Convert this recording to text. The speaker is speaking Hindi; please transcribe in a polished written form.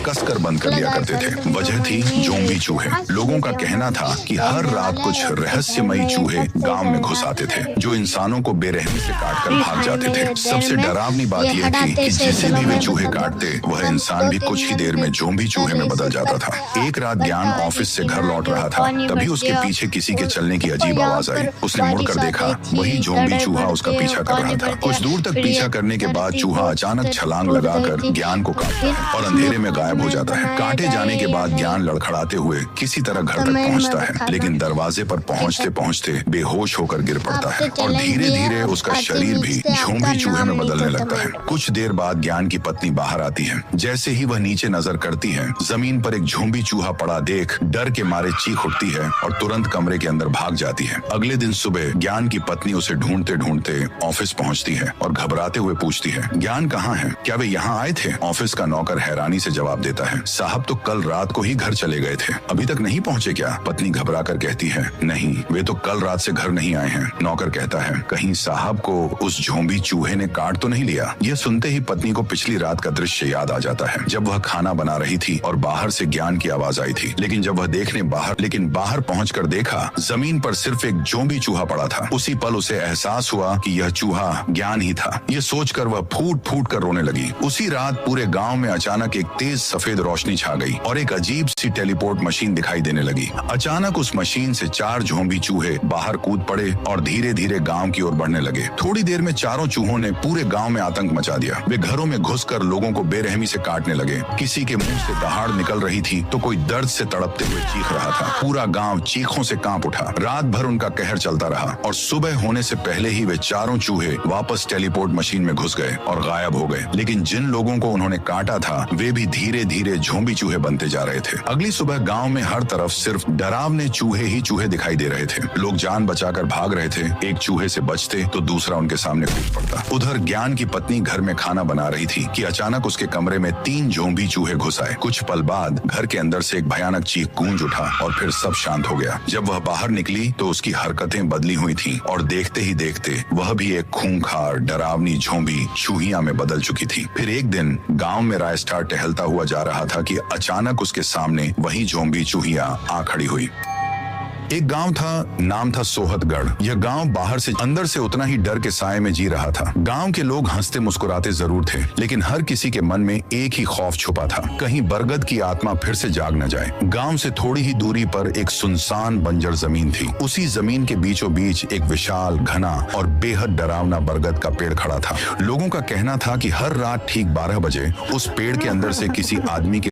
कसकर बंद कर लिया करते थे। वजह थी ज़ोंबी चूहे। लोगों का कहना था कि हर रात कुछ रहस्यमयी चूहे गांव में घुस आते थे जो इंसानों को बेरहमी से काटकर भाग जाते थे। सबसे डरावनी बात यह थी कि जिसे भी वे चूहे काटते वह इंसान भी कुछ ही देर में ज़ोंबी चूहे में बदल जाता था। एक रात ज्ञान ऑफिस से घर लौट रहा था, तभी उसके पीछे किसी के चलने की अजीब आवाज आई। उसने मुड़कर देखा, वही ज़ोंबी चूहा उसका पीछा कर रहा था। कुछ दूर तक पीछा करने के बाद चूहा अचानक छलांग लगाकर ज्ञान को काटता है और अंधेरे में गायब हो जाता है। काटे जाने के बाद ज्ञान लड़खड़ाते हुए किसी तरह घर तक पहुंचता है, लेकिन दरवाजे पर पहुंचते पहुंचते बेहोश होकर गिर पड़ता है और धीरे धीरे उसका शरीर भी ज़ोंबी चूहे में बदलने लगता है। कुछ देर बाद ज्ञान की पत्नी बाहर आती है। जैसे ही वह नीचे नजर करती है, जमीन पर एक ज़ोंबी चूहा पड़ा देख डर के मारे चीख उठती है और तुरंत कमरे के अंदर भाग जाती है। अगले दिन सुबह ज्ञान की पत्नी उसे ढूंढते ढूंढते ऑफिस पहुंचती है और घबराते हुए पूछती है, ज्ञान कहाँ है? क्या वे यहाँ आए थे? ऑफिस का नौकर हैरानी से जवाब देता है, साहब तो कल रात को ही घर चले गए थे, अभी तक नहीं पहुँचे क्या? पत्नी घबरा कर कहती है, नहीं, वे तो कल रात से घर नहीं आए हैं। नौकर कहता है, कहीं साहब को उस ज़ोंबी चूहे ने काट तो नहीं लिया? यह सुनते ही पत्नी को पिछली रात का दृश्य याद आ जाता है, जब वह खाना बना रही थी और बाहर से ज्ञान की आवाज आई थी। लेकिन जब वह बाहर पहुंचकर देखा, जमीन पर सिर्फ एक ज़ोंबी चूहा पड़ा था। उसी पल उसे एहसास हुआ कि यह चूहा ज्ञान ही था। यह सोचकर वह फूट फूट कर रोने लगी। उसी रात पूरे गांव में अचानक एक तेज सफेद रोशनी छा गई और एक अजीब सी टेलीपोर्ट मशीन दिखाई देने लगी। अचानक उस मशीन से 4 ज़ोंबी चूहे बाहर कूद पड़े और धीरे धीरे गांव की ओर बढ़ने लगे। थोड़ी देर में चारों चूहों ने पूरे गांव में आतंक मचा दिया। वे घरों में घुसकर लोगों को बेरहमी से काटने लगे। किसी के मुंह से दहाड़ निकल रही थी तो कोई दर्द से तड़पते हुए चीख रहा था। पूरा गांव चीखों से कांप उठा। रात भर उनका कहर चलता रहा और सुबह होने से पहले ही वे चारों चूहे वापस टेलीपोर्ट मशीन में घुस गए और गायब हो गए। लेकिन जिन लोगों को उन्होंने काटा था वे भी धीरे धीरे ज़ोंबी चूहे बनते जा रहे थे। अगली सुबह गांव में हर तरफ सिर्फ डरावने चूहे ही चूहे दिखाई दे रहे थे। लोग जान बचाकर भाग रहे थे। एक चूहे से बचते तो दूसरा उनके सामने कूद पड़ता। उधर ज्ञान की पत्नी घर में खाना बना रही थी कि अचानक उसके कमरे में 3 ज़ोंबी चूहे घुस आए। कुछ पल बाद घर के अंदर से एक भयानक चीख गूंज उठा और फिर सब शांत हो गया। जब वह बाहर निकली तो उसकी हरकतें बदली हुई थीं और देखते ही देखते वह भी एक खूंखार डरावनी ज़ोंबी चूहिया में बदल चुकी थी। फिर एक दिन गांव में रायस्टार टहलता हुआ जा रहा था कि अचानक उसके सामने वही ज़ोंबी चूहिया आ खड़ी हुई। एक गांव था, नाम था सोहतगढ़। यह गांव बाहर से अंदर से उतना ही डर के साए में जी रहा था। गांव के लोग हंसते मुस्कुराते जरूर थे, लेकिन हर किसी के मन में एक ही खौफ छुपा था, कहीं बरगद की आत्मा फिर से जाग न जाए। गांव से थोड़ी ही दूरी पर एक सुनसान बंजर जमीन थी। उसी जमीन के बीचों बीच एक विशाल, घना और बेहद डरावना बरगद का पेड़ खड़ा था। लोगों का कहना था कि हर रात ठीक 12 बजे उस पेड़ के अंदर से किसी आदमी के